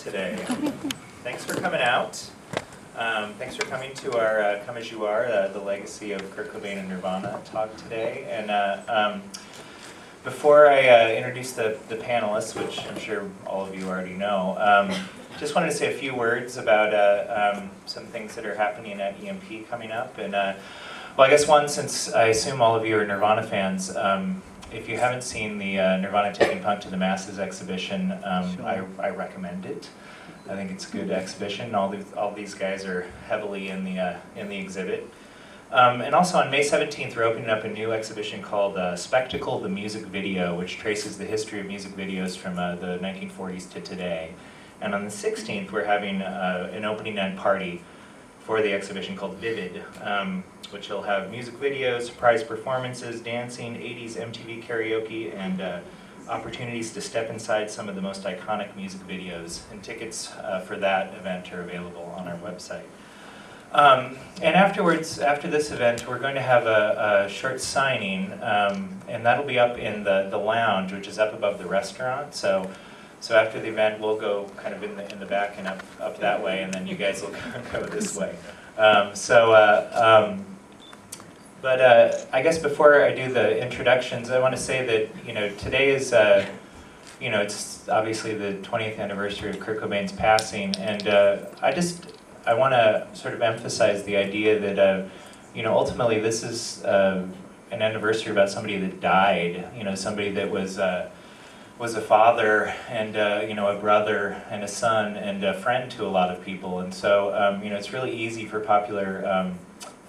today. Thanks for coming out. Thanks for coming to our Come As You Are, the Legacy of Kurt Cobain and Nirvana talk today. And before I introduce the panelists, which I'm sure all of you already know, just wanted to say a few words about some things that are happening at EMP coming up. And well, I guess one, since I assume all of you are Nirvana fans, if you haven't seen the Nirvana Taking Punk to the Masses exhibition, I recommend it. I think it's a good exhibition. All these guys are heavily in the exhibit. And also on May 17th, we're opening up a new exhibition called Spectacle: The Music Video, which traces the history of music videos from the 1940s to today. And on the 16th, we're having an opening night party for the exhibition called Vivid, which will have music videos, surprise performances, dancing, 80s MTV karaoke, and opportunities to step inside some of the most iconic music videos. And tickets for that event are available on our website. And afterwards, after this event, we're going to have a short signing, and that'll be up in the lounge, which is up above the restaurant. So after the event, we'll go kind of in the back and up that way, and then you guys will go this way. But I guess before I do the introductions, I want to say that today is it's obviously the 20th anniversary of Kurt Cobain's passing, and I want to sort of emphasize the idea that ultimately this is an anniversary about somebody that died. Somebody that was a father and a brother and a son and a friend to a lot of people, and so it's really easy for popular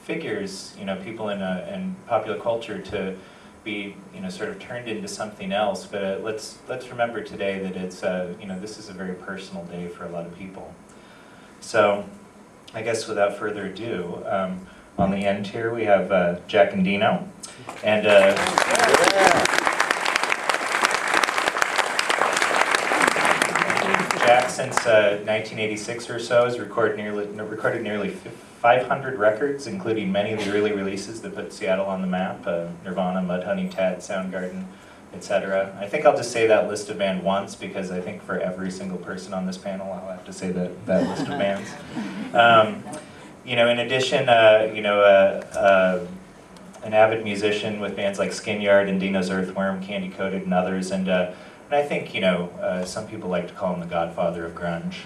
figures, people in popular culture to be sort of turned into something else. But let's remember today that it's this is a very personal day for a lot of people. So I guess without further ado, on the end here we have Jack and Dino, and Jack, since 1986 or so, has recorded nearly 500 records, including many of the early releases that put Seattle on the map: Nirvana, Mudhoney, Tad, Soundgarden, etc. I think I'll just say that list of bands once, because I think for every single person on this panel, I'll have to say that list of bands. In addition, an avid musician with bands like Skinyard and Dino's Earthworm, Candy Coated, and others, and I think some people like to call him the godfather of grunge.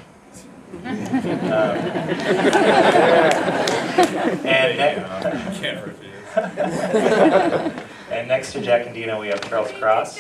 Can't refuse. And next to Jack and Dino, we have Charles Cross.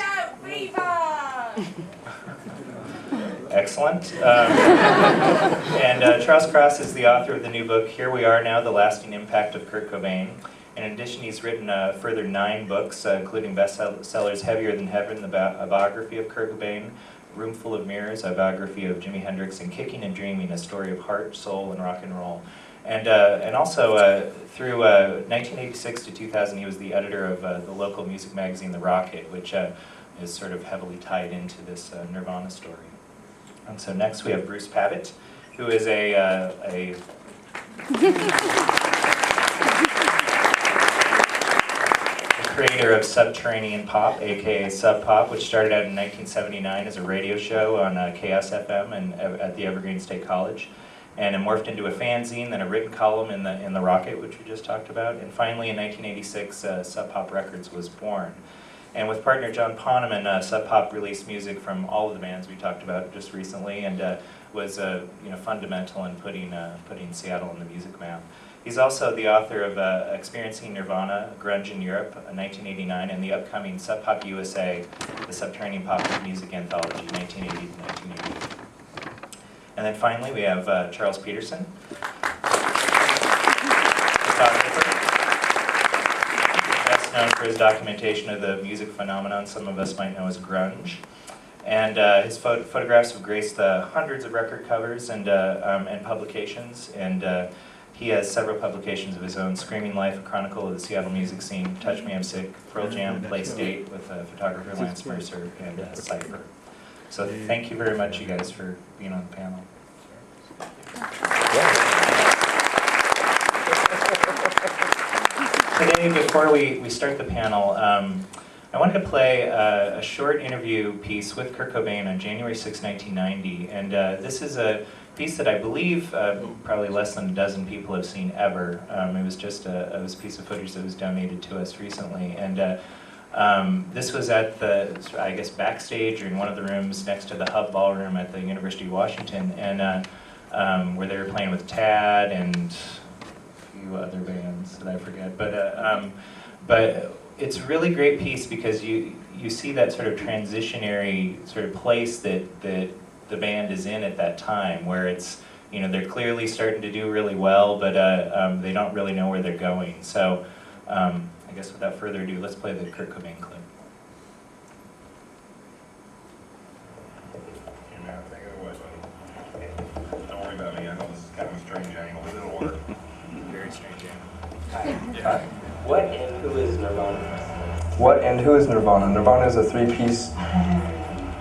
Excellent. And Charles Cross is the author of the new book, Here We Are Now, The Lasting Impact of Kurt Cobain. In addition, he's written a further 9 books, including bestsellers Heavier Than Heaven, a biography of Kurt Cobain, Room Full of Mirrors, a biography of Jimi Hendrix, and Kicking and Dreaming, a story of heart, soul, and rock and roll. And also, through 1986 to 2000, he was the editor of the local music magazine, The Rocket, which is sort of heavily tied into this Nirvana story. And so next we have Bruce Pavitt, who is a creator of Subterranean Pop, aka Sub Pop, which started out in 1979 as a radio show on KSFM and at the Evergreen State College, and it morphed into a fanzine, then a written column in the Rocket, which we just talked about, and finally in 1986, Sub Pop Records was born. And with partner John Poneman, Sub Pop released music from all of the bands we talked about just recently, and was fundamental in putting Seattle on the music map. He's also the author of Experiencing Nirvana, Grunge in Europe, 1989, and the upcoming Sub Pop USA, the Subterranean Pop Music Anthology, 1980 to 1988. And then finally, we have Charles Peterson, photographer, best known for his documentation of the music phenomenon some of us might know as grunge. And his photographs have graced hundreds of record covers and publications, and he has several publications of his own: Screaming Life, A Chronicle of the Seattle Music Scene, Touch Me I'm Sick, Pearl Jam, Play State with photographer Lance Mercer, and Cypher. So thank you very much, you guys, for being on the panel. Today, before we start the panel, I wanted to play a short interview piece with Kurt Cobain on January 6, 1990, and this is a piece that I believe probably less than a dozen people have seen ever. It was just a piece of footage that was donated to us recently, and this was at the, I guess, backstage or in one of the rooms next to the Hub Ballroom at the University of Washington, and where they were playing with Tad and a few other bands that I forget, but it's a really great piece because you see that sort of transitionary sort of place that the band is in at that time, where it's, you know, they're clearly starting to do really well, but they don't really know where they're going. So I guess without further ado, let's play the Kurt Cobain clip. Don't worry about me, I know this is kind of a strange angle, but it'll work. Very strange angle. Hi. What and who is Nirvana? What and who is Nirvana? Nirvana is a three-piece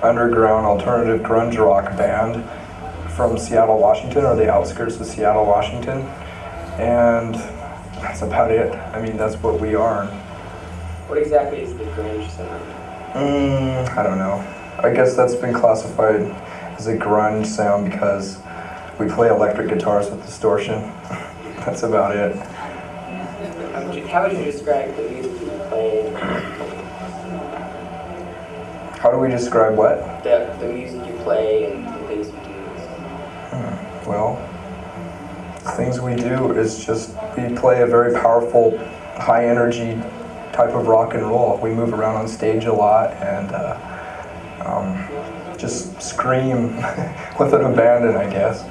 underground alternative grunge rock band from Seattle, Washington, or the outskirts of Seattle, Washington. And that's about it. I mean, that's what we are. What exactly is the grunge sound? I don't know. I guess that's been classified as a grunge sound because we play electric guitars with distortion. That's about it. How would you describe the music you play? How do we describe what? The music you play and the things you do. Well, the things we do is just, we play a very powerful, high energy type of rock and roll. We move around on stage a lot and just scream with an abandon, I guess.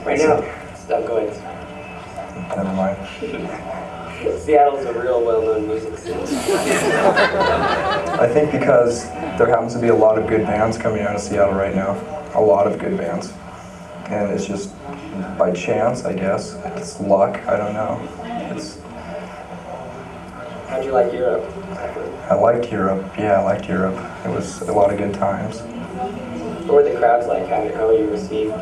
Right now, stop going. Never mind. Seattle's a real well-known music scene. I think because there happens to be a lot of good bands coming out of Seattle right now. A lot of good bands. And it's just by chance, I guess. It's luck, I don't know. How'd you like Europe? I liked Europe. Yeah, I liked Europe. It was a lot of good times. What were the crowds like? How were you received?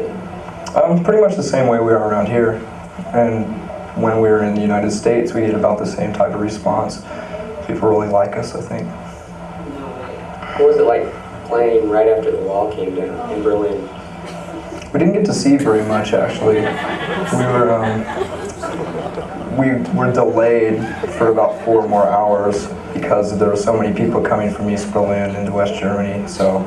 Pretty much the same way we are around here. And when we were in the United States, we get about the same type of response. People really like us, I think. What was it like playing right after the wall came down in Berlin? We didn't get to see very much, actually. We were delayed for about 4 more hours because there were so many people coming from East Berlin into West Germany. So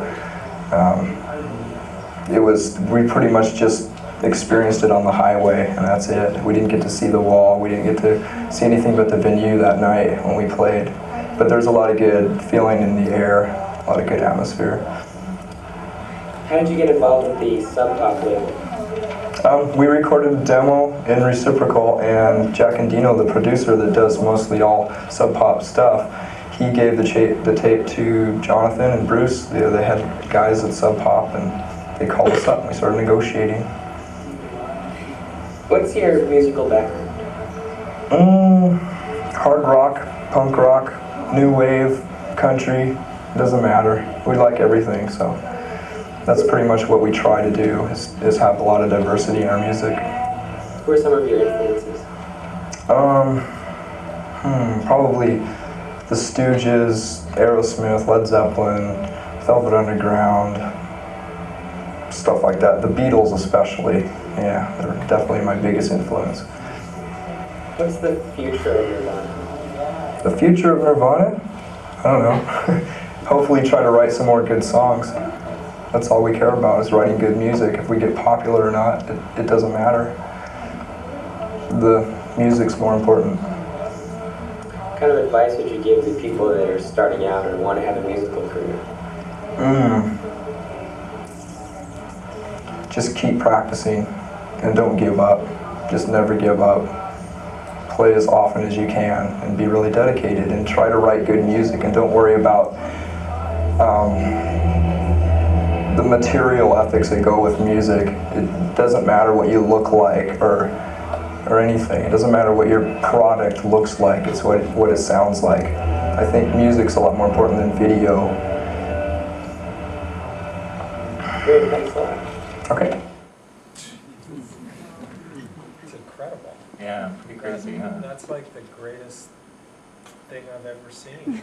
we pretty much just experienced it on the highway, and that's it. We didn't get to see the wall. We didn't get to see anything but the venue that night when we played. But there's a lot of good feeling in the air, a lot of good atmosphere. How did you get involved with the Sub Pop label? We recorded a demo in Reciprocal, and Jack Endino, the producer that does mostly all Sub Pop stuff, he gave the tape to Jonathan and Bruce, the head guys at Sub Pop, and they called us up and we started negotiating. What's your musical background? Hard rock, punk rock, new wave, country, doesn't matter. We like everything, so that's pretty much what we try to do, is have a lot of diversity in our music. Who are some of your influences? Probably the Stooges, Aerosmith, Led Zeppelin, Velvet Underground, stuff like that. The Beatles especially, yeah, they're definitely my biggest influence. What's the future of Nirvana? The future of Nirvana? I don't know. Hopefully try to write some more good songs. That's all we care about, is writing good music. If we get popular or not, it doesn't matter. The music's more important. What kind of advice would you give to people that are starting out or want to have a musical career? Just keep practicing and don't give up. Just never give up. Play as often as you can and be really dedicated and try to write good music, and don't worry about the material ethics that go with music. It doesn't matter what you look like or anything. It doesn't matter what your product looks like. It's what it sounds like. I think music's a lot more important than video. Great, thanks a lot. Okay. It's incredible. Yeah, pretty crazy, huh? That's like the greatest thing I've ever seen.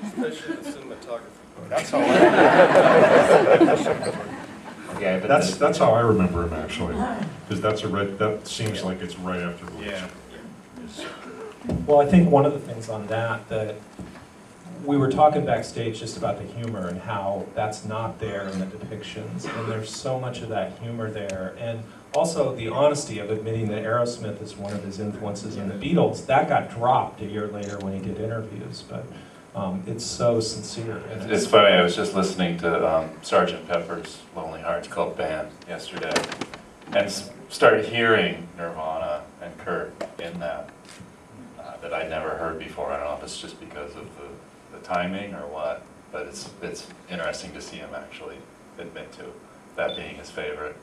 Especially the cinematography. That's all I, Yeah, but that's how I remember him actually, because that seems like it's right after the Yeah. Well, I think one of the things on that we were talking backstage just about the humor and how that's not there in the depictions, and there's so much of that humor there, and also the honesty of admitting that Aerosmith is one of his influences in the Beatles. That got dropped a year later when he did interviews, but it's so sincere. And It's funny, I was just listening to Sgt. Pepper's Lonely Hearts Club Band yesterday, and started hearing Nirvana and Kurt in that I'd never heard before. I don't know if it's just because of the timing or what, but it's interesting to see him actually admit to that being his favorite.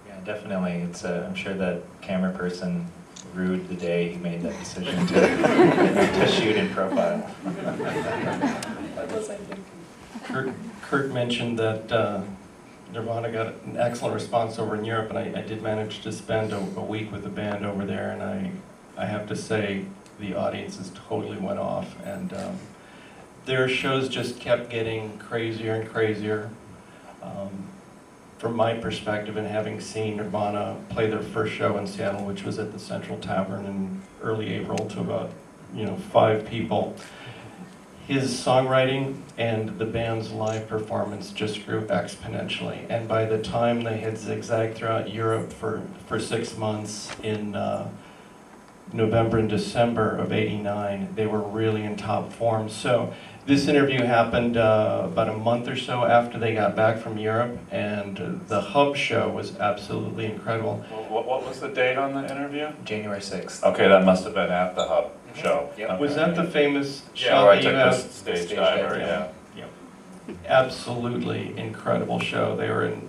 yeah, definitely. It's I'm sure that camera person rued the day he made that decision to shoot in profile. What was I thinking? Kurt mentioned that Nirvana got an excellent response over in Europe, and I did manage to spend a week with the band over there, and I have to say the audiences totally went off, and their shows just kept getting crazier and crazier. From my perspective, and having seen Nirvana play their first show in Seattle, which was at the Central Tavern in early April to about 5 people, his songwriting and the band's live performance just grew exponentially. And by the time they had zigzagged throughout Europe for 6 months in November and December of '89, they were really in top form. So this interview happened about a month or so after they got back from Europe, and the Hub show was absolutely incredible. What was the date on the interview? January 6th. Okay, that must have been at the Hub show. Yep. Okay. Was that the famous Yeah, shot where I that you took the have? stage Stage diver, dive, yeah. Absolutely incredible show. They were in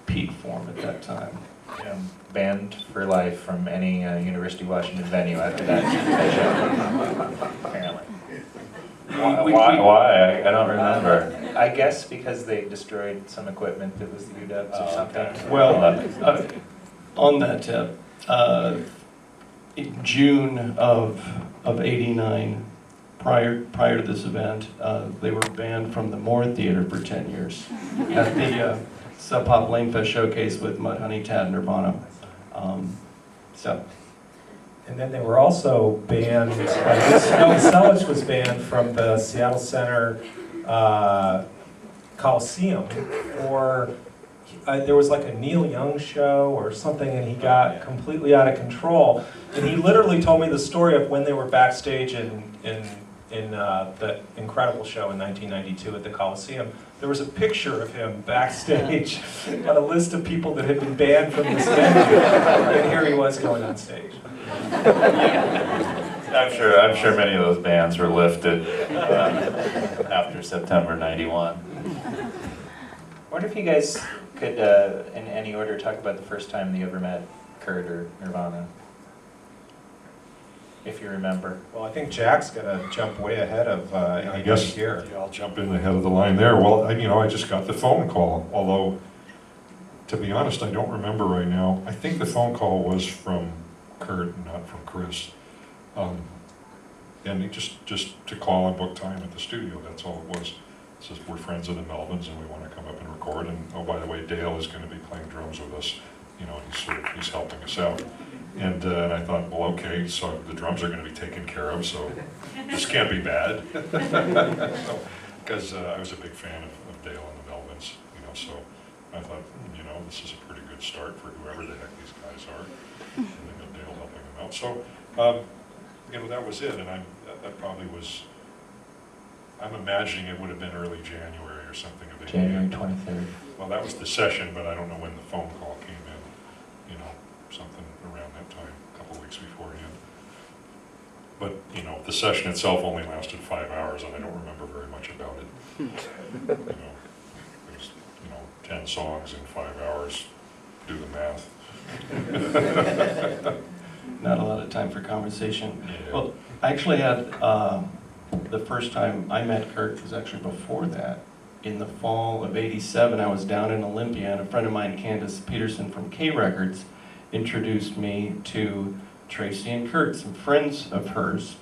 peak form at that time. Yeah, banned for life from any University of Washington venue after that show, apparently. Why? I don't remember. I guess because they destroyed some equipment that was the UWs or something. Well, on that tip, in June of '89, prior to this event, they were banned from the Moore Theater for 10 years at the Sub Pop Lane Fest showcase with Mudhoney, Tad, Nirvana. And then they were also banned, Snowy Sellich was banned from the Seattle Center Coliseum for, there was like a Neil Young show or something, and he got completely out of control. And he literally told me the story of when they were backstage in the incredible show in 1992 at the Coliseum. There was a picture of him backstage on a list of people that had been banned from this venue, and here he was going on stage. I'm sure many of those bans were lifted after September '91. I wonder if you guys could, in any order, talk about the first time you ever met Kurt or Nirvana, if you remember. Well, I think Jack's gonna jump way ahead of I guess here. yeah, I'll jump in ahead of the line there. Well, I just got the phone call, although, to be honest, I don't remember right now. I think the phone call was from Kurt, not from Chris. And he just to call and book time at the studio, that's all it was. It says, we're friends of the Melvins and we want to come up and record, and oh, by the way, Dale is going to be playing drums with us. He's helping us out. And I thought, well, okay, so the drums are going to be taken care of, so this can't be bad. Because I was a big fan of Dale and the Melvins, so I thought, this is a pretty good start for whoever the heck these guys are. And then Dale helping them out. So, that was it, and that probably was, I'm imagining it would have been early January or something of it. January 23rd. Well, that was the session, but I don't know when the phone call came in, something around that time, a couple weeks beforehand. But, the session itself only lasted 5 hours, and I don't remember very much about it. It was, 10 songs in 5 hours, do the math. Not a lot of time for conversation. Yeah. Well, I actually had, the first time I met Kurt was actually before that. In the fall of '87, I was down in Olympia, and a friend of mine, Candace Peterson from K Records, introduced me to Tracy and Kurt, some friends of hers.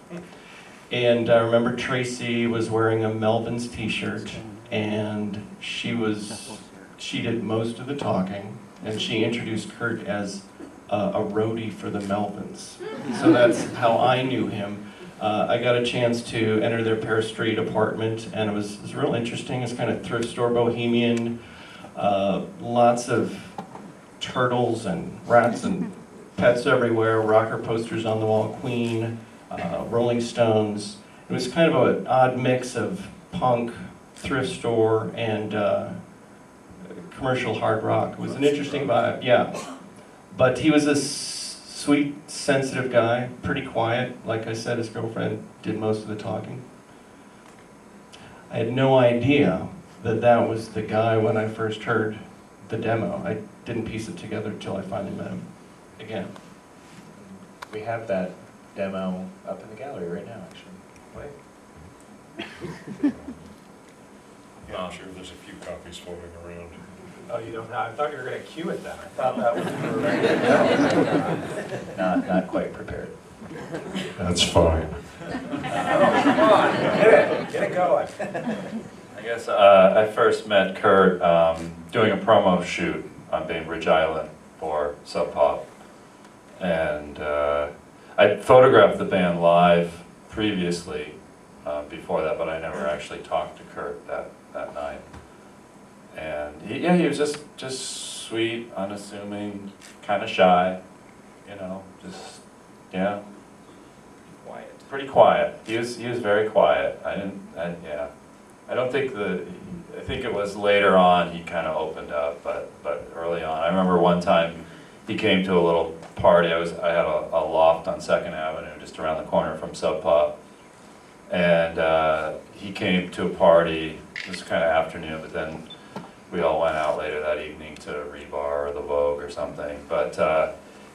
And I remember Tracy was wearing a Melvins t-shirt, and she did most of the talking, and she introduced Kurt as a roadie for the Melvins. So that's how I knew him. I got a chance to enter their Pear Street apartment, and it was real interesting. It's kind of thrift store bohemian, lots of turtles and rats and pets everywhere, rocker posters on the wall, Queen, Rolling Stones. It was kind of an odd mix of punk, thrift store, and commercial hard rock. It was an interesting vibe, yeah. But he was a sweet, sensitive guy, pretty quiet. Like I said, his girlfriend did most of the talking. I had no idea that that was the guy when I first heard the demo. I didn't piece it together until I finally met him again. We have that demo up in the gallery right now, actually. Yeah, I'm sure there's a few copies floating around. Oh, you don't know? I thought you were going to cue it then. I thought that was you were ready to go. Not quite prepared. That's fine. Oh, come on, get it going. I guess I first met Kurt doing a promo shoot on Bainbridge Island for Sub Pop. And I photographed the band live previously before that, but I never actually talked to Kurt that night. And he was just sweet, unassuming, kind of shy, you know, just, yeah. Quiet. Pretty quiet. He was very quiet. I don't think I think it was later on he kind of opened up, but early on. I remember one time he came to a little party. I had a loft on 2nd Avenue, just around the corner from Sub Pop. And he came to a party, it was kind of afternoon, but then we all went out later that evening to Rebar or the Vogue or something. But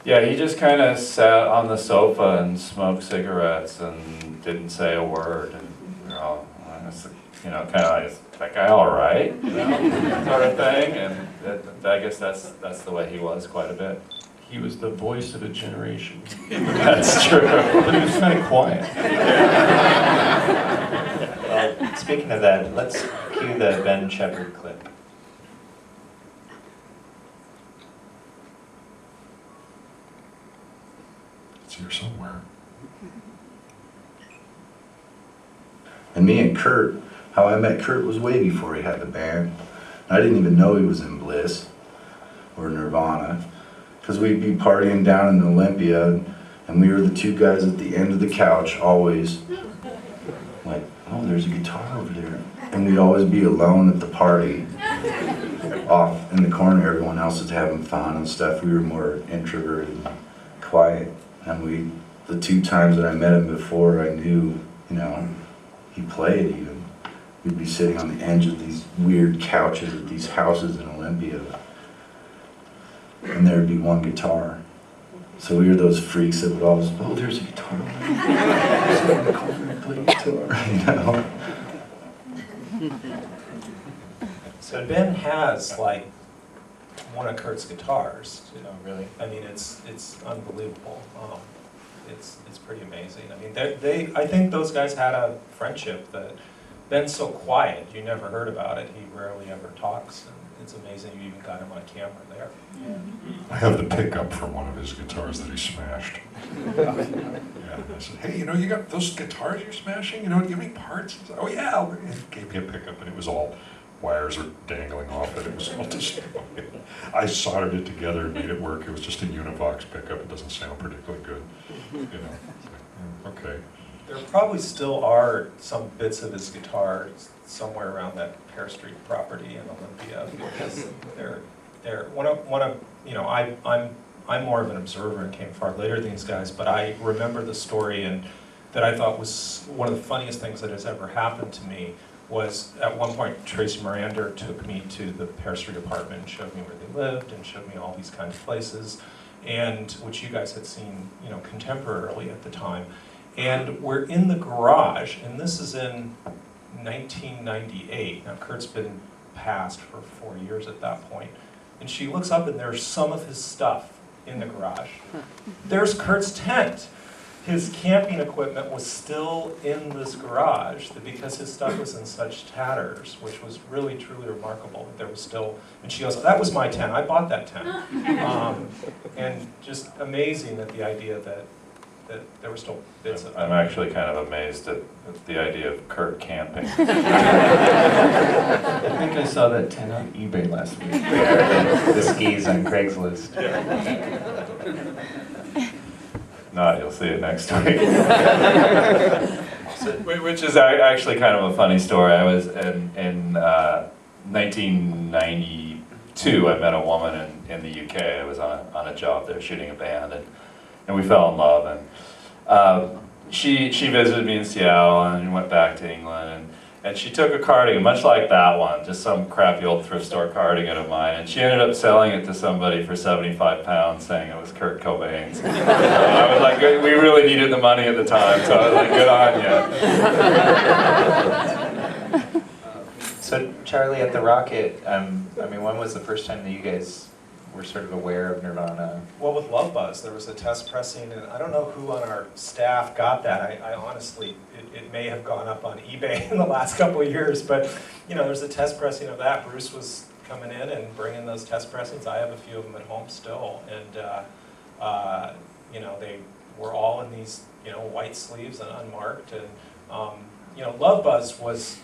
yeah, he just kind of sat on the sofa and smoked cigarettes and didn't say a word. And we were all, you know, kind of like, is that guy all right? You know, sort of thing. And I guess that's the way he was quite a bit. He was the voice of a generation. That's true. But he was kind of quiet. Well, speaking of that, let's cue the Ben Shepherd clip. It's here somewhere. And me and Kurt, how I met Kurt was way before he had the band. I didn't even know he was in Bliss or Nirvana, because we'd be partying down in Olympia, and we were the two guys at the end of the couch, always like, oh, there's a guitar over there. And we'd always be alone at the party, off in the corner. Everyone else was having fun and stuff. We were more introverted and quiet. And the 2 times that I met him before, I knew, you know, he played even. We'd be sitting on the edge of these weird couches at these houses in Olympia, and there'd be one guitar. So we were those freaks that would always, oh, there's a guitar. Sit in the corner and play guitar, you know. So Ben has like one of Kurt's guitars. Oh, really? I mean, it's unbelievable. It's pretty amazing. I mean, I think those guys had a friendship that Ben's so quiet, you never heard about it. He rarely ever talks, and it's amazing you even got him on camera there. I have the pickup from one of his guitars that he smashed. Yeah, and I said, hey, you know, you got those guitars you're smashing? You know, do you have any parts? He said, oh yeah, and he gave me a pickup, and it was all, wires were dangling off it. It was all destroyed. I soldered it together and made it work. It was just a Univox pickup. It doesn't sound particularly good, you know. Okay. There probably still are some bits of his guitar somewhere around that Pear Street property in Olympia, because they're one of you know, I'm more of an observer and came far later than these guys, but I remember the story, and that I thought was one of the funniest things that has ever happened to me was at one point Tracy Miranda took me to the Pear Street apartment and showed me where they lived and showed me all these kind of places, and which you guys had seen, you know, contemporarily at the time. And we're in the garage, and this is in 1998. Now Kurt's been passed for 4 years at that point. And she looks up, and there's some of his stuff in the garage. There's Kurt's tent. His camping equipment was still in this garage because his stuff was in such tatters, which was really, truly remarkable that there was still, and she goes, that was my tent, I bought that tent. And just amazing at the idea that there were still bits of I'm actually kind of amazed at the idea of Kurt camping. I think I saw that tent on eBay last week. The skis on Craigslist. Not, you'll see it next week. Which is actually kind of a funny story. I was in 1992, I met a woman in the UK. I was on a job there shooting a band, and we fell in love. And she visited me in Seattle and went back to England. And she took a cardigan, much like that one, just some crappy old thrift store cardigan of mine, and she ended up selling it to somebody for 75 pounds, saying it was Kurt Cobain's. I was like, we really needed the money at the time, so I was like, good on you. So Charlie, at the Rocket, I mean, when was the first time that you guys were sort of aware of Nirvana? Well, with Love Buzz, there was a test pressing, and I don't know who on our staff got that. I honestly, it may have gone up on eBay in the last couple of years, but there's a test pressing of that. Bruce was coming in and bringing those test pressings. I have a few of them at home still, and they were all in these white sleeves and unmarked, and Love Buzz was.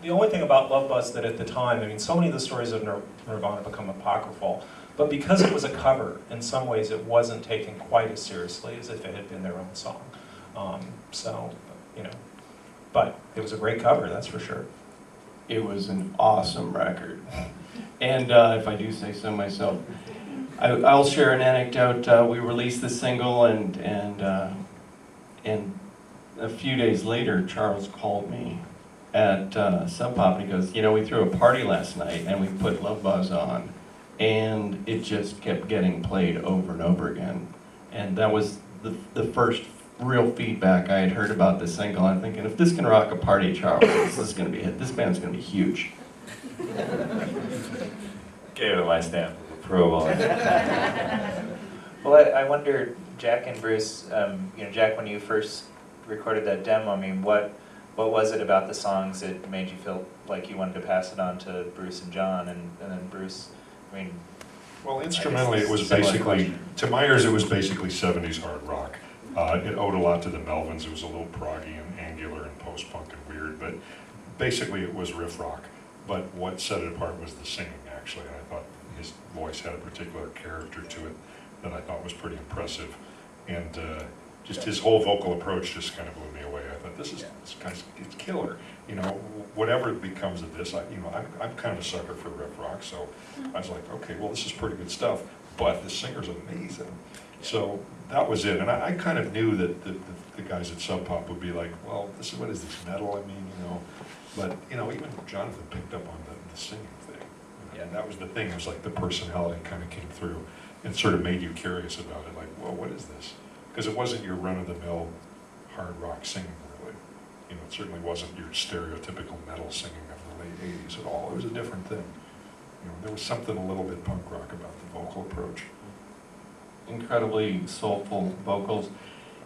The only thing about Love Buzz that at the time, I mean, so many of the stories of Nirvana become apocryphal, but because it was a cover, in some ways it wasn't taken quite as seriously as if it had been their own song. But it was a great cover, that's for sure. It was an awesome record. And if I do say so myself, I'll share an anecdote. We released the single, and a few days later, Charles called me at Sub Pop, and he goes, we threw a party last night, and we put Love Buzz on, and it just kept getting played over and over again. And that was the first real feedback I had heard about this single. I'm thinking, if this can rock a party, Charles, this is going to be it. This band's going to be huge. Gave it my stamp of approval. Well, I wonder, Jack and Bruce, Jack, when you first recorded that demo, I mean, what was it about the songs that made you feel like you wanted to pass it on to Bruce and John, and then Bruce, I mean... Well, instrumentally, it was similar basically, question. to my ears, it was basically 70s hard rock. It owed a lot to the Melvins. It was a little proggy and angular and post-punk and weird, but basically it was riff rock. But what set it apart was the singing, actually. I thought his voice had a particular character to it that I thought was pretty impressive. And just his whole vocal approach just kind of blew me away. I thought, this guy's it's killer. Whatever becomes of this, I'm kind of a sucker for riff rock, so I was like, okay, well, this is pretty good stuff, but the singer's amazing. So that was it, and I kind of knew that the guys at Sub Pop would be like, well, what is this, metal? I mean, but even Jonathan picked up on the singing thing. And that was the thing. It was like the personality kind of came through and sort of made you curious about it. Like, well, what is this? Because it wasn't your run-of-the-mill hard rock singing, really. It certainly wasn't your stereotypical metal singing of the late '80s at all. It was a different thing. There was something a little bit punk rock about the vocal approach. Incredibly soulful vocals.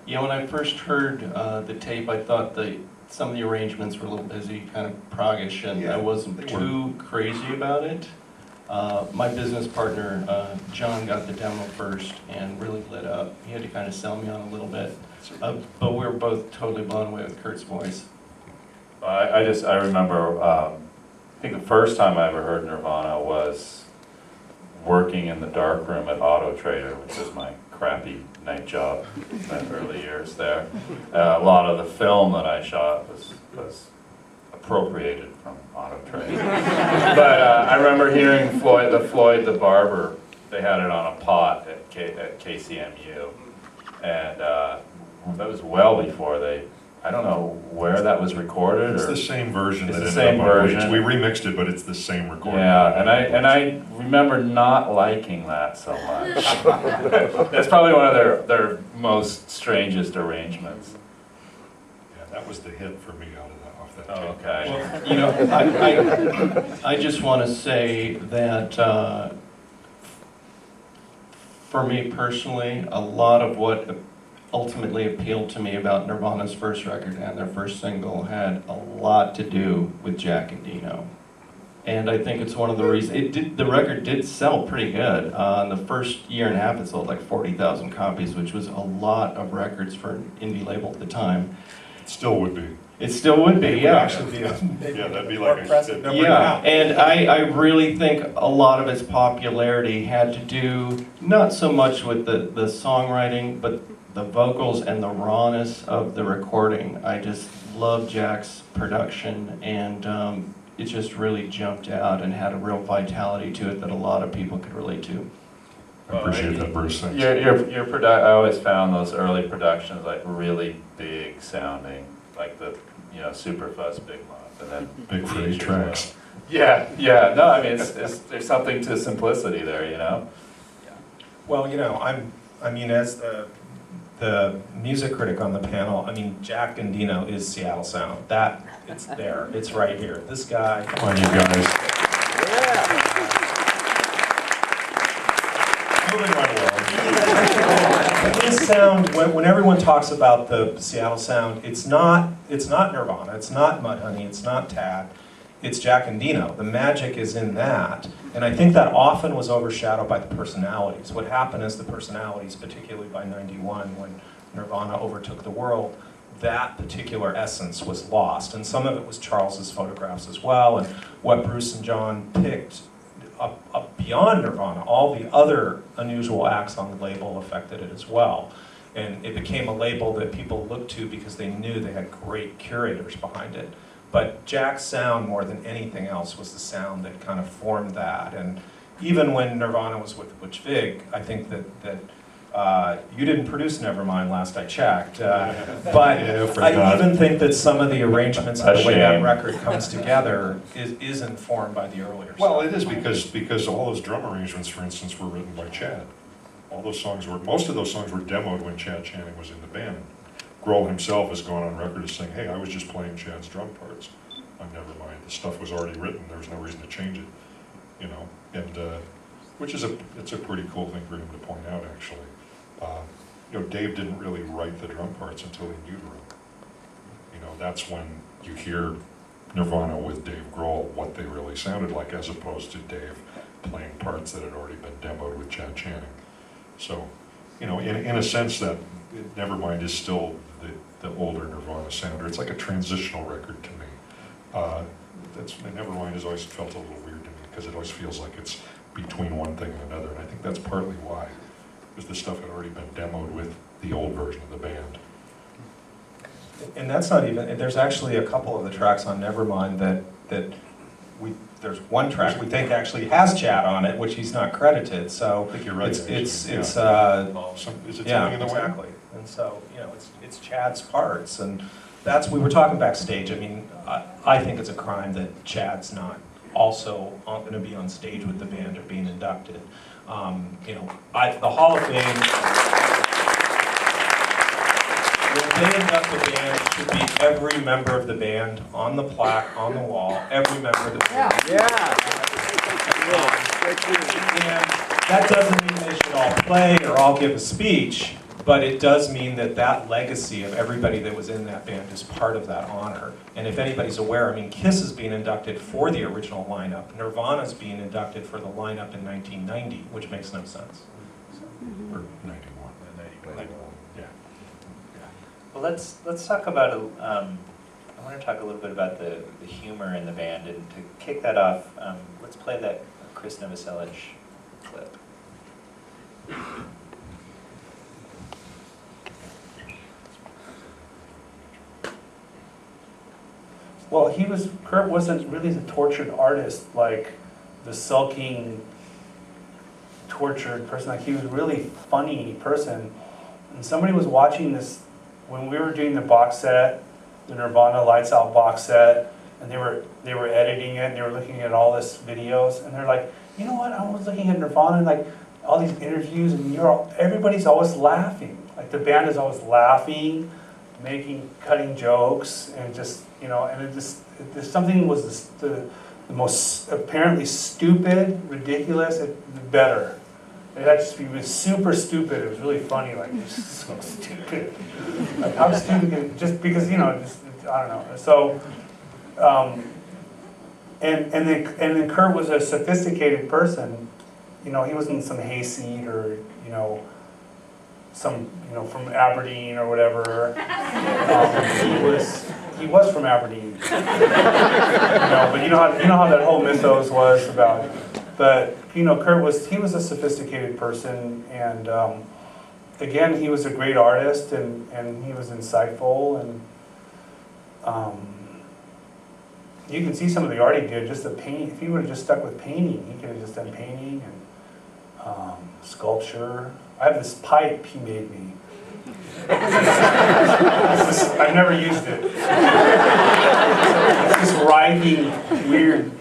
When I first heard the tape, I thought some of the arrangements were a little busy, kind of proggish, and I wasn't too crazy about it. My business partner, John, got the demo first and really lit up. He had to kind of sell me on a little bit, but we were both totally blown away with Kurt's voice. I remember, I think the first time I ever heard Nirvana was working in the dark room at Auto Trader, which was my crappy night job in the early years there. A lot of the film that I shot was appropriated from Auto Trader. But I remember hearing Floyd the Barber. They had it on a pot at KCMU, and that was well before I don't know where that was recorded. It's the same version. It's that the same version. We remixed it, but it's the same recording. Yeah, and I remember not liking that so much. That's probably one of their most strangest arrangements. Yeah, that was the hit for me off that Oh, tape. okay. I just want to say that for me personally, a lot of what ultimately appealed to me about Nirvana's first record and their first single had a lot to do with Jack and Dino. And I think it's one of the reasons, the record did sell pretty good. In the first year and a half, it sold like 40,000 copies, which was a lot of records for an indie label at the time. It still would be. It still would be, It would yeah. actually be Yeah, that'd be more like impressive number Yeah, now. and I really think a lot of its popularity had to do not so much with the songwriting, but the vocals and the rawness of the recording. I just love Jack's production, and it just really jumped out and had a real vitality to it that a lot of people could relate to. I appreciate that, Bruce. Thanks. I always found those early productions like really big sounding, like the, Super Fuzz Big Month, and then Big for 8 tracks. Yeah, yeah. No, I mean, there's something to simplicity there, Well, as the music critic on the panel, Jack and Dino is Seattle sound. It's there. It's right here. This guy. Come on, you guys. Moving right along. His sound, when everyone talks about the Seattle sound, it's not Nirvana, it's not Mudhoney, it's not Tad, it's Jack and Dino. The magic is in that. And I think that often was overshadowed by the personalities. What happened is the personalities, particularly by '91 when Nirvana overtook the world, that particular essence was lost. And some of it was Charles's photographs as well, and what Bruce and John picked up beyond Nirvana. All the other unusual acts on the label affected it as well. And it became a label that people looked to because they knew they had great curators behind it. But Jack's sound, more than anything else, was the sound that kind of formed that. And even when Nirvana was with Butch Vig, I think that you didn't produce Nevermind last I checked. But Yeah, I even think that some of the arrangements and the way that Shame. record comes together is informed by the earlier Well, stuff. it is because all those drum arrangements, for instance, were written by Chad. Most of those songs were demoed when Chad Channing was in the band. Grohl himself has gone on record as saying, "Hey, I was just playing Chad's drum parts on Nevermind. The stuff was already written. There was no reason to change it." And which is it's a pretty cool thing for him to point out, actually. Dave didn't really write the drum parts until he knew drum. That's when you hear Nirvana with Dave Grohl, what they really sounded like, as opposed to Dave playing parts that had already been demoed with Chad Channing. So, in a sense, that Nevermind is still the older Nirvana sounder. It's like a transitional record to me. Nevermind has always felt a little weird to me because it always feels like it's between one thing and another, and I think that's partly why, because the stuff had already been demoed with the old version of the band. And that's not even, there's actually a couple of the tracks on Nevermind there's one track we think actually has Chad on it, which he's not credited, so. I think you're right. Is it yeah. something in the way? Exactly. And so, it's Chad's parts, and we were talking backstage. I think it's a crime that Chad's not also going to be on stage with the band or being inducted. The Hall of Fame, when they induct the band, it should be every member of the band on the plaque, on the wall, every member of the band. And that doesn't mean they should all play or all give a speech, but it does mean that legacy of everybody that was in that band is part of that honor. And if anybody's aware, Kiss is being inducted for the original lineup. Nirvana's being inducted for the lineup in 1990, which makes no sense. Or 91. 91. Yeah. Well, let's talk about, I want to talk a little bit about the humor in the band, and to kick that off, let's play that Chris Novoselic clip. Well, Kurt wasn't really the tortured artist, like the sulking, tortured person. Like, he was a really funny person. And somebody was watching this, when we were doing the box set, the Nirvana Lights Out box set, and they were editing it, and they were looking at all this videos, and they're like, you know what, I was looking at Nirvana, and like, all these interviews, and everybody's always laughing. Like, the band is always laughing, cutting jokes, and just, there's something was the most apparently stupid, ridiculous, better. He was super stupid. It was really funny. Like, he's so stupid. Like, how stupid can, just because, you know, just, I don't know. So, and then Kurt was a sophisticated person. You know, he wasn't some hayseed or, you know, some, you know, from Aberdeen or whatever. He was from Aberdeen. You know, but you know how that whole mythos was about. But you know, Kurt was a sophisticated person, and again, he was a great artist, and he was insightful, and you can see some of the art he did. Just the paint. If he would have just stuck with painting, he could have just done painting and sculpture. I have this pipe he made me. I've never used it. It's this writhing, weird,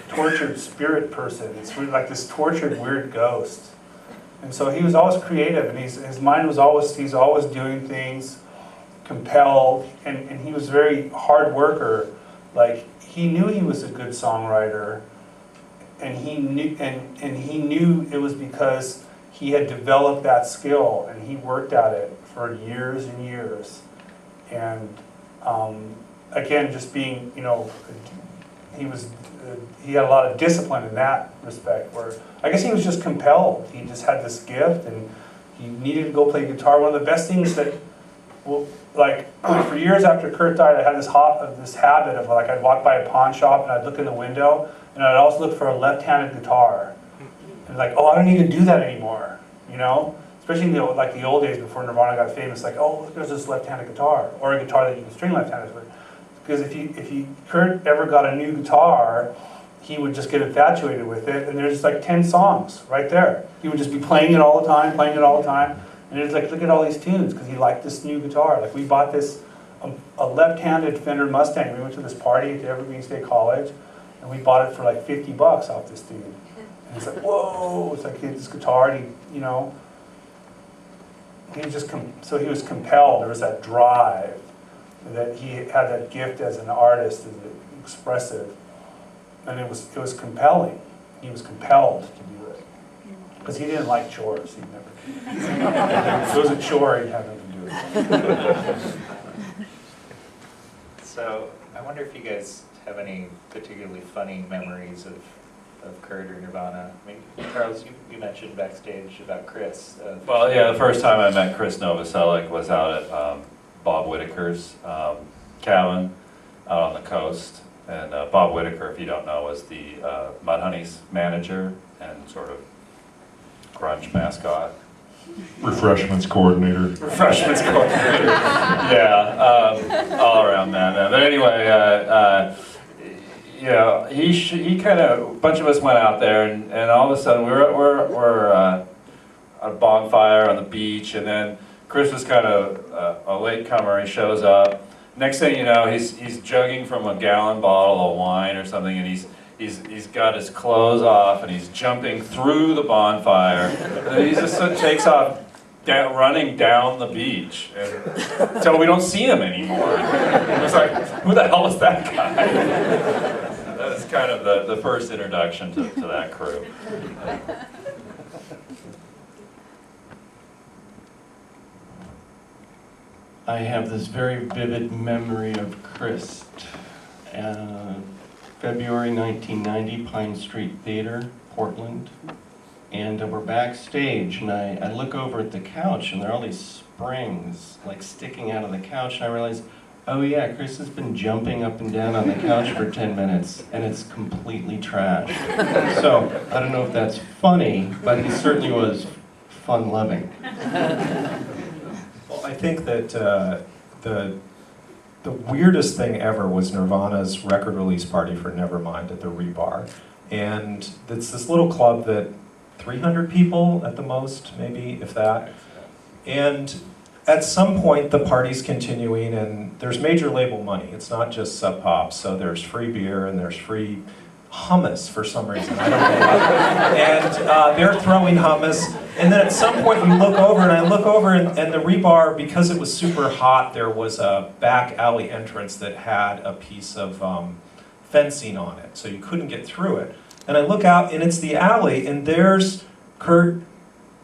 tortured spirit person. It's really like this tortured, weird ghost. And so he was always creative, and his mind was always, he's always doing things, compelled, and he was a very hard worker. Like, he knew he was a good songwriter, and he knew it was because he had developed that skill, and he worked at it for years and years. And again, just being, you know, he had a lot of discipline in that respect, where I guess he was just compelled. He just had this gift, and he needed to go play guitar. One of the best things that, well, like, for years after Kurt died, I had this habit of, like, I'd walk by a pawn shop and I'd look in the window, and I'd always look for a left-handed guitar. And like, oh, I don't need to do that anymore, you know? Especially in the old days before Nirvana got famous, like, oh, look, there's this left-handed guitar, or a guitar that you can string left-handed with. Because if Kurt ever got a new guitar, he would just get infatuated with it, and there's like 10 songs right there. He would just be playing it all the time, and it's like, look at all these tunes, because he liked this new guitar. Like, we bought this, a left-handed Fender Mustang. We went to this party at Evergreen State College, and we bought it for like $50 off this dude. And it's like, whoa, it's like this guitar, and he, you know, he was just, so he was compelled. There was that drive, that he had that gift as an artist, as expressive, and it was compelling. He was compelled to do it because he didn't like chores. He never. If it was a chore, he'd have him to do it. So I wonder if you guys have any particularly funny memories of Kurt or Nirvana. I mean, Charles, you mentioned backstage about Chris. Well, yeah, the first time I met Chris Novoselic was out at Bob Whitaker's cabin out on the coast. And Bob Whitaker, if you don't know, was the Mudhoney's manager and sort of grunge mascot. Refreshments coordinator. Refreshments coordinator. Yeah, all around that. But anyway, you know, he kind of, a bunch of us went out there, and all of a sudden we're at a bonfire on the beach, and then Chris was kind of a latecomer. He shows up. Next thing you know, he's jugging from a gallon bottle of wine or something, and he's got his clothes off, and he's jumping through the bonfire. And he just sort of takes off running down the beach, and so we don't see him anymore. It's like, who the hell is that guy? That was kind of the first introduction to that crew. I have this very vivid memory of Chris. February 1990, Pine Street Theater, Portland. And we're backstage, and I look over at the couch, and there are all these springs like sticking out of the couch, and I realize, oh yeah, Chris has been jumping up and down on the couch for 10 minutes, and it's completely trashed. So, I don't know if that's funny, but he certainly was fun-loving. Well, I think that the weirdest thing ever was Nirvana's record release party for Nevermind at the Rebar. And it's this little club that 300 people at the most, maybe, if that. And at some point, the party's continuing, and there's major label money. It's not just Sub Pop, so there's free beer and there's free hummus for some reason. I don't know. And they're throwing hummus. And then at some point, you look over, and I look over, and the Rebar, because it was super hot, there was a back alley entrance that had a piece of fencing on it, so you couldn't get through it. And I look out, and it's the alley, and there's Kurt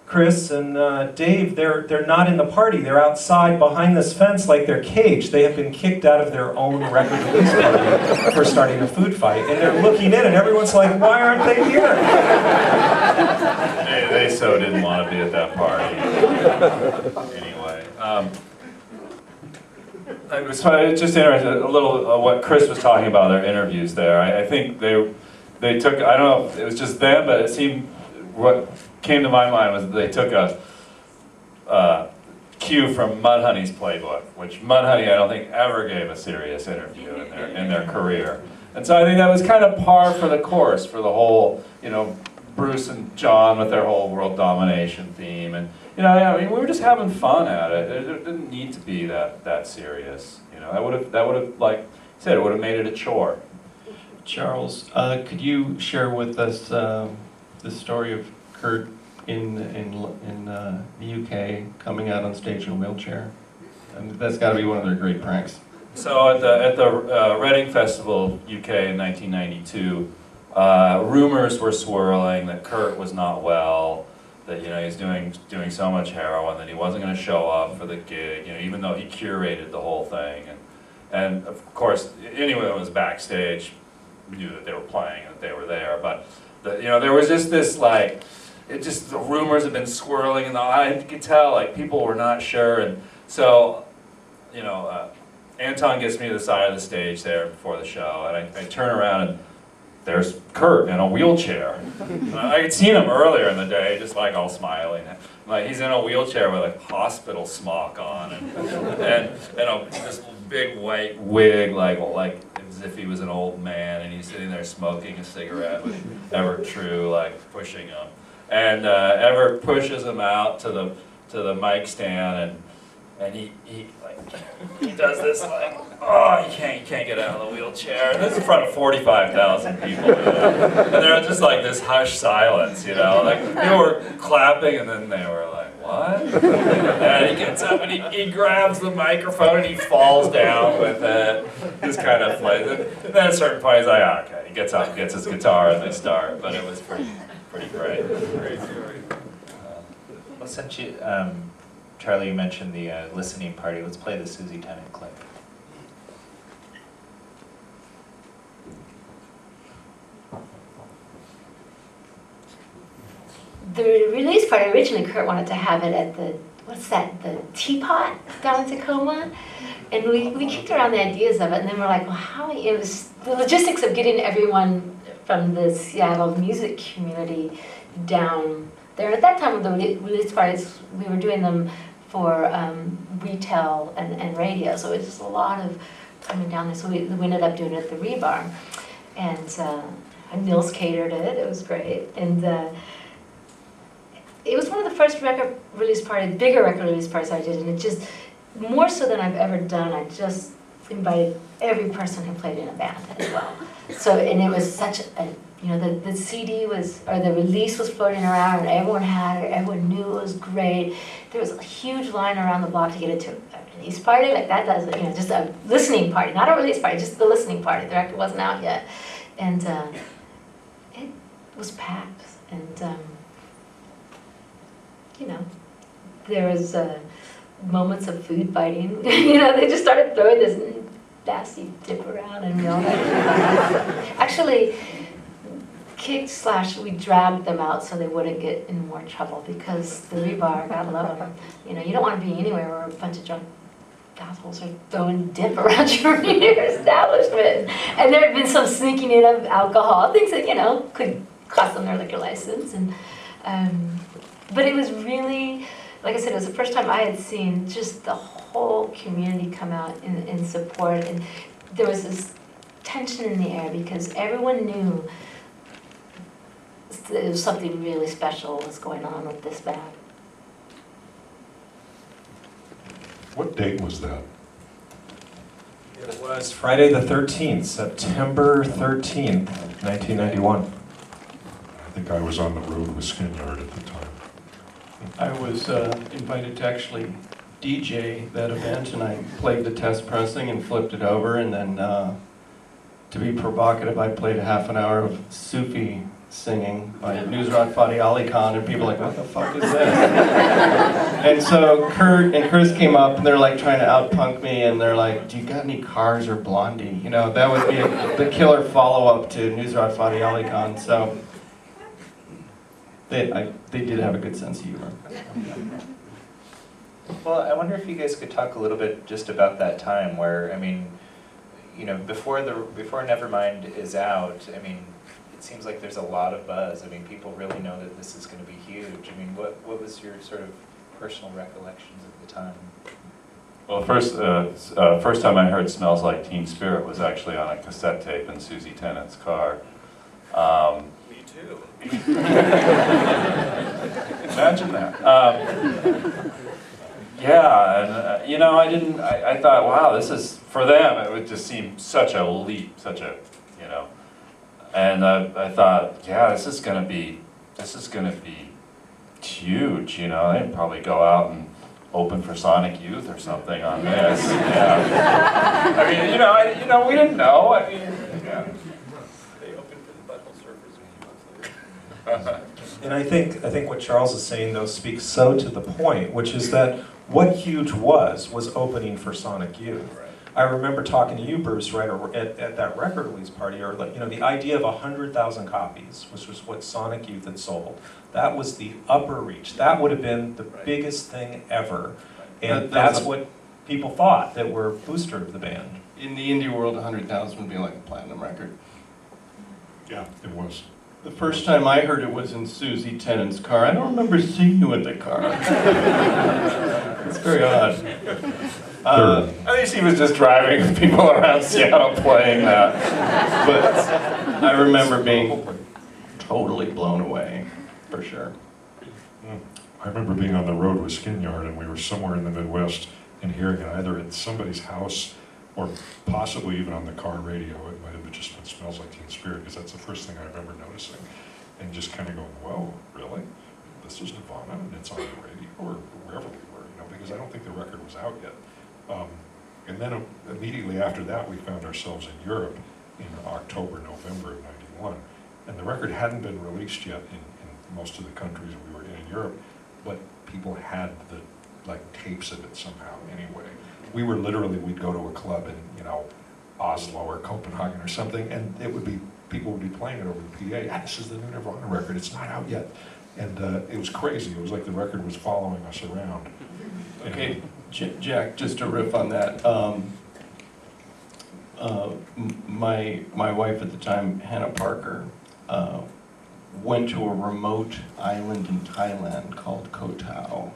Chris and Dave, they're not in the party. They're outside behind this fence like they're caged. They have been kicked out of their own record release party for starting a food fight. And they're looking in and everyone's like, why aren't they here? They so didn't want to be at that party. Anyway, I was just interested a little what Chris was talking about their interviews there. I think they took, I don't know if it was just them, but it seemed, what came to my mind was that they took a cue from Mudhoney's playbook, which Mudhoney I don't think ever gave a serious interview in their career. And so I think that was kind of par for the course for the whole, you know, Bruce and John with their whole world domination theme, and you know, I mean, we were just having fun at it. It didn't need to be that serious. You know, that would have, like I said, it would have made it a chore. Charles, could you share with us the story of Kurt in the UK coming out on stage in a wheelchair? And that's got to be one of their great pranks. So at the Reading Festival UK in 1992, rumors were swirling that Kurt was not well, that you know he's doing so much heroin that he wasn't going to show up for the gig. You know, even though he curated the whole thing, and of course anyone that was backstage knew that they were playing and that they were there. But you know, there was just this like, the rumors had been swirling, and I could tell like people were not sure, and so you know. Anton gets me to the side of the stage there before the show, and I turn around and there's Kurt in a wheelchair. I had seen him earlier in the day, just like all smiling. Like he's in a wheelchair with a hospital smock on, and this big white wig, like as if he was an old man, and he's sitting there smoking a cigarette with Everett True like pushing him, and Everett pushes him out to the mic stand, and he does this like, oh, he can't get out of the wheelchair. And this is in front of 45,000 people, you know? And they're just like this hushed silence, you know? Like people were clapping, and then they were like, what? And he gets up and he grabs the microphone and he falls down with it. Just kind of plays it. And then at a certain point he's like, oh, okay. He gets up, gets his guitar, and they start. But it was pretty great. Great story. Well, since you, Charlie, you mentioned the listening party. Let's play the Susie Tennant clip. The release party, originally Kurt wanted to have it at the Teapot down in Tacoma. And we kicked around the ideas of it, and then we're like, well, it was the logistics of getting everyone from the Seattle music community down there. At that time of the release parties, we were doing them for retail and radio, so it was just a lot of coming down there. So we ended up doing it at the Rebar, and Nils catered it. It was great, and it was one of the first bigger record release parties I did, and it just, more so than I've ever done, I just invited every person who played in a band as well. So, and it was such a, you know, the CD was, or the release was floating around, and everyone had it, everyone knew it was great. There was a huge line around the block to get into a release party, like that does, you know, just a listening party, not a release party, just the listening party. The record wasn't out yet. And it was packed, and you know, there was moments of food fighting. You know, they just started throwing this nasty dip around, and we all actually we dragged them out so they wouldn't get in more trouble, because the Rebar, God love them, you know, you don't want to be anywhere where a bunch of drunk assholes are throwing dip around your establishment. And there had been some sneaking in of alcohol, things that, you know, could cost them their liquor license. And but it was really, like I said, it was the first time I had seen just the whole community come out in support. And there was this tension in the air, because everyone knew it was something really special was going on with this band. What date was that? It was Friday the 13th, September 13th, 1991. I think I was on the road with Skinyard at the time. I was invited to actually DJ that event, and I played the test pressing and flipped it over, and then to be provocative, I played a half an hour of Sufi singing by Nusrat Fateh Ali Khan, and people are like, what the fuck is this? And so Kurt and Chris came up, and they're like trying to out-punk me, and they're like, do you got any Cars or Blondie? You know, that would be the killer follow-up to Nusrat Fateh Ali Khan. So they did have a good sense of humor. Well, I wonder if you guys could talk a little bit just about that time where, I mean, you know, before Nevermind is out, I mean, it seems like there's a lot of buzz. I mean, people really know that this is going to be huge. I mean, what was your sort of personal recollections of the time? Well, first time I heard "Smells Like Teen Spirit" was actually on a cassette tape in Susie Tennant's car. Me too. Imagine that. Yeah, and you know, I thought, wow, this is, for them, it would just seem such a leap, such a, you know, and I thought, yeah, this is gonna be huge, you know, they'd probably go out and open for Sonic Youth or something on this, yeah. I mean, you know, we didn't know, I mean, yeah. They opened for the Butthole Surfers. And I think what Charles is saying, though, speaks so to the point, which is that what huge was opening for Sonic Youth. Right. I remember talking to you, Bruce, right, or at that record release party, or like, you know, the idea of 100,000 copies, which was what Sonic Youth had sold. That was the upper reach. That would have been the biggest thing ever, and that's what people thought that were booster of the band. In the indie world, 100,000 would be like a platinum record. Yeah, it was. The first time I heard it was in Susie Tennant's car. I don't remember seeing you in the car. It's very odd. At least he was just driving with people around Seattle playing that. But I remember being totally blown away, for sure. I remember being on the road with Skin Yard, and we were somewhere in the Midwest and hearing it either at somebody's house or possibly even on the car radio. It might have just been "Smells Like Teen Spirit," because that's the first thing I remember noticing, and just kind of going, whoa, really? This is Nirvana, and it's on the radio, or wherever we were, you know, because I don't think the record was out yet. And then immediately after that, we found ourselves in Europe in October, November of '91, and the record hadn't been released yet in most of the countries we were in Europe, but people had the tapes of it somehow anyway. We were literally, we'd go to a club in, you know, Oslo or Copenhagen or something, and it would be, people would be playing it over the PA. Yeah, this is the new Nirvana record, it's not out yet. And it was crazy, it was like the record was following us around. Okay, Jack, just to riff on that, my wife at the time, Hannah Parker, went to a remote island in Thailand called Koh Tao,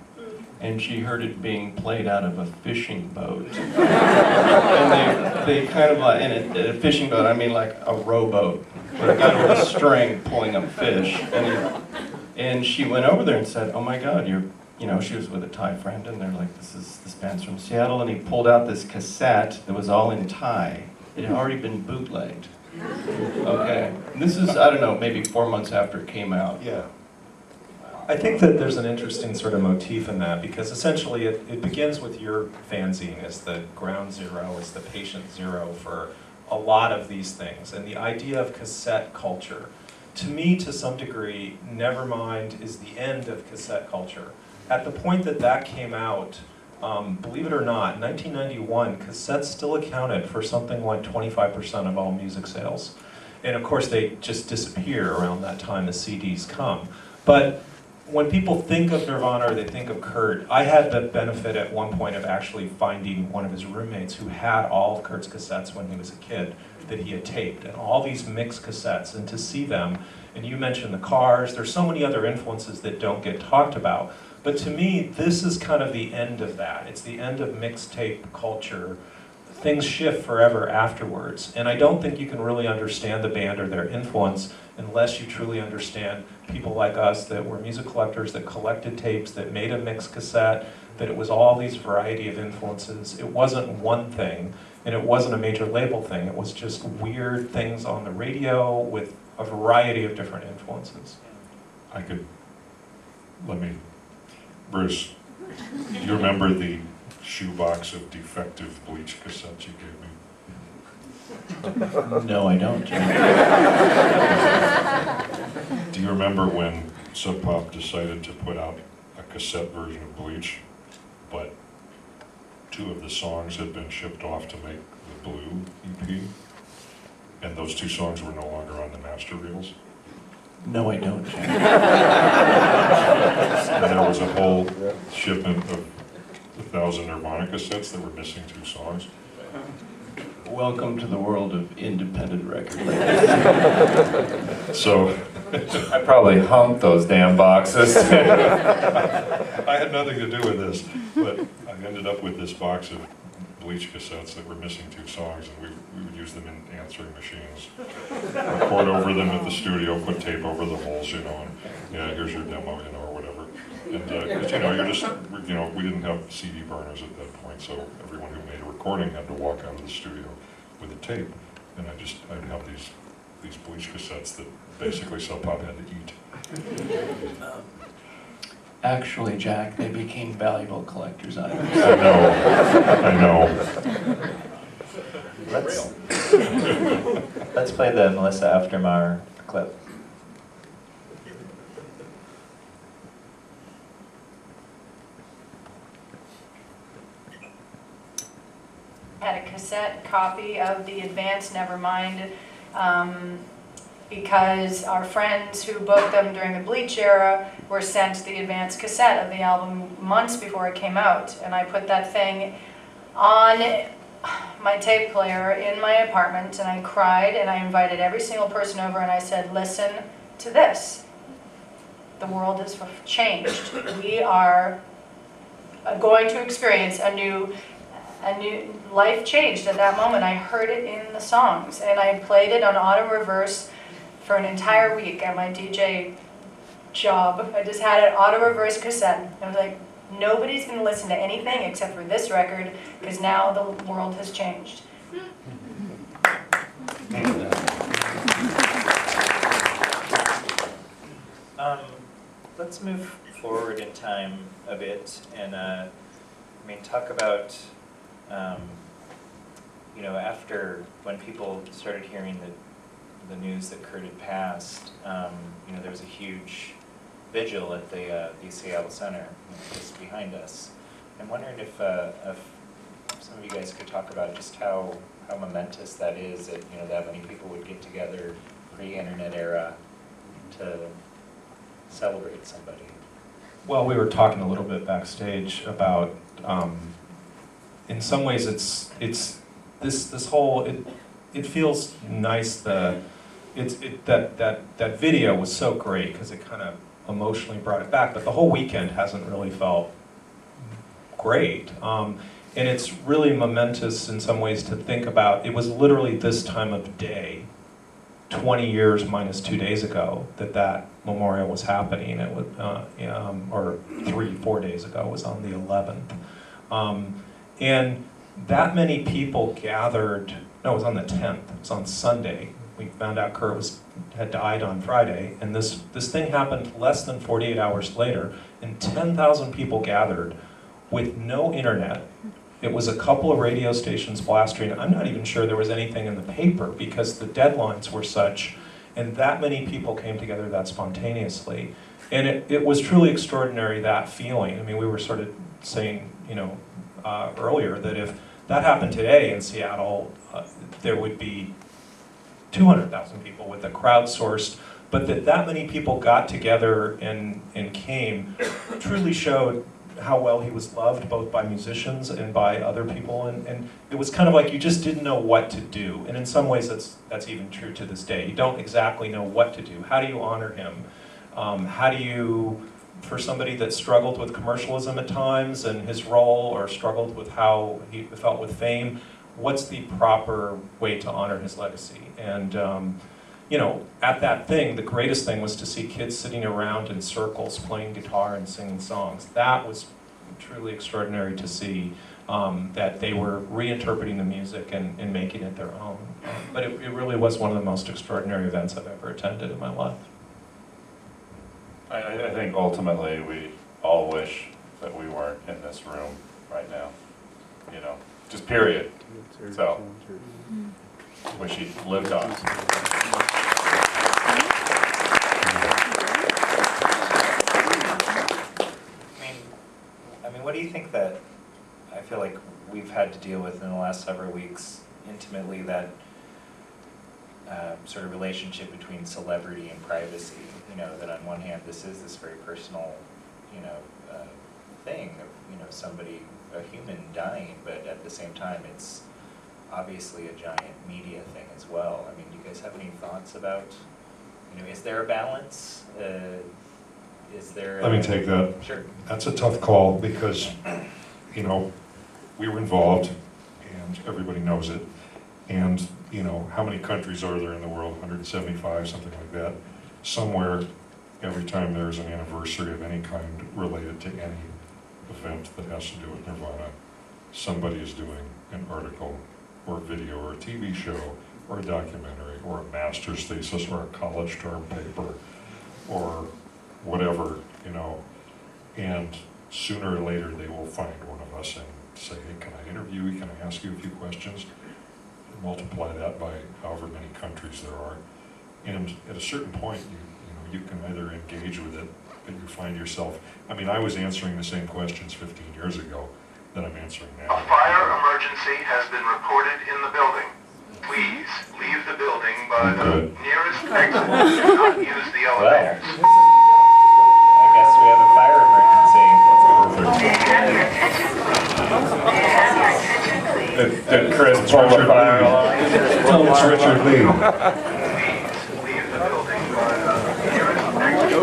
and she heard it being played out of a fishing boat. And they kind of like, and a fishing boat, I mean like a rowboat, with a guy with a string pulling up fish. And she went over there and said, oh my God, you know, she was with a Thai friend, and they're like, this band's from Seattle, and he pulled out this cassette that was all in Thai. It had already been bootlegged. Okay, and this is, I don't know, maybe 4 months after it came out. Yeah. I think that there's an interesting sort of motif in that, because essentially it begins with your fanzine as the ground zero, as the patient zero for a lot of these things. And the idea of cassette culture, to me, to some degree, Nevermind is the end of cassette culture. At the point that that came out, believe it or not, in 1991, cassettes still accounted for something like 25% of all music sales. And of course, they just disappear around that time the CDs come. But when people think of Nirvana or they think of Kurt, I had the benefit at one point of actually finding one of his roommates who had all of Kurt's cassettes when he was a kid that he had taped, and all these mixed cassettes, and to see them, and you mentioned the Cars, there's so many other influences that don't get talked about. But to me, this is kind of the end of that. It's the end of mixtape culture. Things shift forever afterwards. And I don't think you can really understand the band or their influence unless you truly understand people like us that were music collectors, that collected tapes, that made a mixed cassette, that it was all these variety of influences. It wasn't one thing, and it wasn't a major label thing. It was just weird things on the radio with a variety of different influences. Bruce, do you remember the shoebox of defective Bleach cassettes you gave me? No, I don't. you remember when Sub Pop decided to put out a cassette version of Bleach, but 2 of the songs had been shipped off to make the Blue EP, and those 2 songs were no longer on the master reels? No, I don't, Jack. And there was a whole shipment of 1,000 Nirvana cassettes that were missing 2 songs. Welcome to the world of independent record labels. So I probably humped those damn boxes. I had nothing to do with this, but I ended up with this box of Bleach cassettes that were missing 2 songs, and we would use them in answering machines, record over them at the studio, put tape over the holes, and yeah, here's your demo, or whatever. And 'cause, you're just, we didn't have CD burners at that point, so everyone who made a recording had to walk out of the studio with a tape, and I'd have these Bleach cassettes that basically Sub Pop had to eat. Actually, Jack, they became valuable collector's items. I know. Let's play the Melissa Aftermar clip. Had a cassette copy of the Advance Nevermind because our friends who booked them during the Bleach era were sent the Advance cassette of the album months before it came out. And I put that thing on my tape player in my apartment, and I cried, and I invited every single person over, and I said, listen to this. The world has changed. We are going to experience a new life changed at that moment. I heard it in the songs, and I played it on auto reverse for an entire week at my DJ job. I just had an auto reverse cassette. I was like, nobody's going to listen to anything except for this record, because now the world has changed. Let's move forward in time a bit and talk about after when people started hearing the news that Kurt had passed, there was a huge vigil at the Seattle Center, just behind us. I'm wondering if some of you guys could talk about just how momentous that is, that that many people would get together pre-internet era to celebrate somebody. Well, we were talking a little bit backstage about, in some ways, it's this whole it feels nice. That video was so great because it kind of emotionally brought it back, but the whole weekend hasn't really felt great. And it's really momentous in some ways to think about. It was literally this time of day, 20 years minus 2 days ago, that memorial was happening. It was, or 3-4 days ago, it was on the 11th. And that many people gathered, no, it was on the 10th, it was on Sunday. We found out Kurt had died on Friday, and this thing happened less than 48 hours later, and 10,000 people gathered with no internet. It was a couple of radio stations blasting. I'm not even sure there was anything in the paper because the deadlines were such, and that many people came together that spontaneously. And it was truly extraordinary, that feeling. I mean, we were sort of saying, earlier that if that happened today in Seattle, there would be 200,000 people with the crowdsourced, but that many people got together and came truly showed how well he was loved, both by musicians and by other people, and it was kind of like you just didn't know what to do. And in some ways that's even true to this day. You don't exactly know what to do. How do you honor him? How do you, for somebody that struggled with commercialism at times and his role, or struggled with how he felt with fame, what's the proper way to honor his legacy? And at that thing, the greatest thing was to see kids sitting around in circles playing guitar and singing songs. That was truly extraordinary to see, that they were reinterpreting the music and making it their own. But it really was one of the most extraordinary events I've ever attended in my life. I think ultimately we all wish that we weren't in this room right now, just period. So, wish he lived on. you think that, I feel like we've had to deal with in the last several weeks intimately, that sort of relationship between celebrity and privacy? You know, that on one hand, this is this very personal, you know, thing of, you know, somebody, a human dying, but at the same time, it's obviously a giant media thing as well. I mean, do you guys have any thoughts about, you know, is there a balance? Is there? Let me take that. Sure. That's a tough call because, you know, we were involved and everybody knows it. And, you know, how many countries are there in the world? 175, something like that. Somewhere, every time there's an anniversary of any kind related to any event that has to do with Nirvana, somebody is doing an article or a video or a TV show or a documentary or a master's thesis or a college term paper or whatever, you know. And sooner or later they will find one of us and say, hey, can I interview you? Can I ask you a few questions? Multiply that by however many countries there are. And at a certain point, you can either engage with it, but you find yourself, I mean, I was answering the same questions 15 years ago that I'm answering now. A fire emergency has been reported in the building. Please leave the building by the nearest exit. Do not use the elevators. I guess we have a fire emergency. Did Chris pull the fire alarm? It's Richard Lee. Please leave the building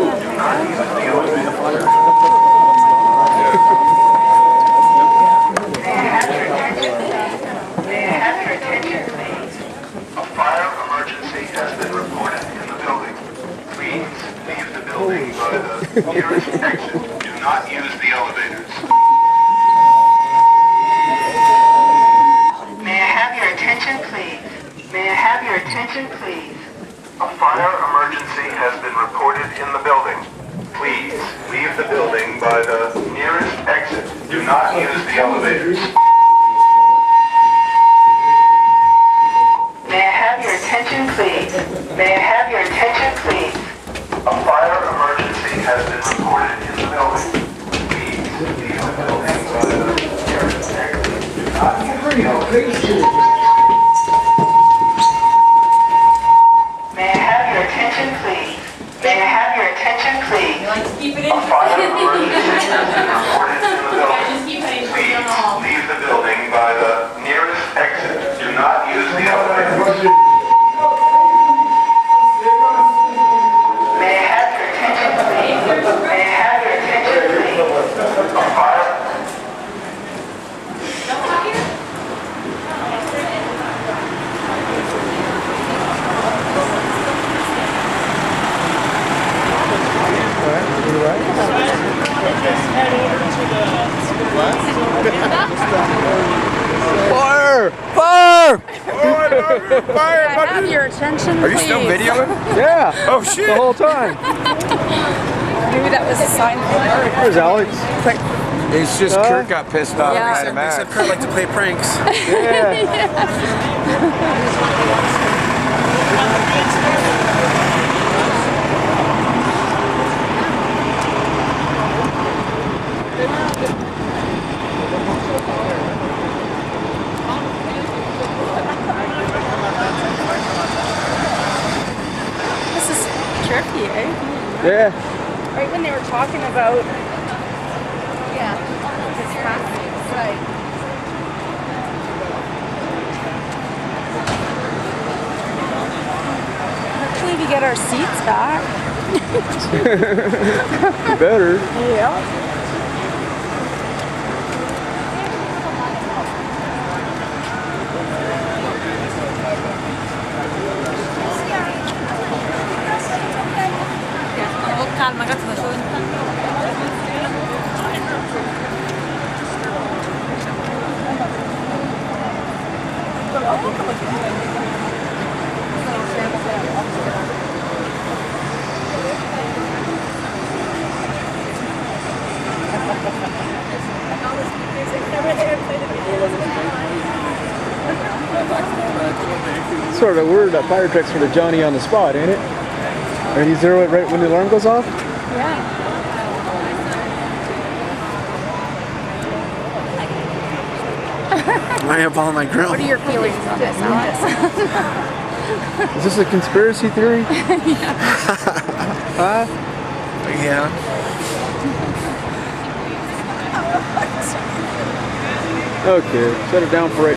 by the nearest exit. Do not use the elevators. May I have your attention, please? A fire emergency has been reported in the building. Please leave the building by the nearest exit. Do not use the elevators. May I have your attention, please? May I have your attention, please? A fire emergency has been reported in the building. Please leave the building by the nearest exit. Do not use the elevators. May I have your attention, please? May I have your attention, please? A fire emergency has been reported in the building. Please leave the building by the nearest exit. Do not use the elevators. May I have your attention, please? May I have your attention, please? You like to keep it in? A fire emergency has been reported in the building. Just keep it in Please the hall. leave the building by the nearest exit. Do not use the elevators. May I have your attention, please? May I have your attention, please? A fire. Fire! Fire! Fire! I have your attention, Are you still please? videoing? Yeah. Oh shit! The whole time. Maybe that was a sign for her. Where's Alex? It's just Kurt got pissed off. Yeah. They said Kurt liked to play pranks. This is trippy, eh? Yeah. Right when they were talking about, yeah, his passing, right. Hopefully we get our seats back. Better. Yeah. Sort of weird that fire truck's for the Johnny on the spot, ain't it? And you zero it right when the alarm goes off? Yeah. light up all my grill. What are your feelings on this, Alex? Is this a conspiracy theory? Huh? Yeah. Okay, set it down for right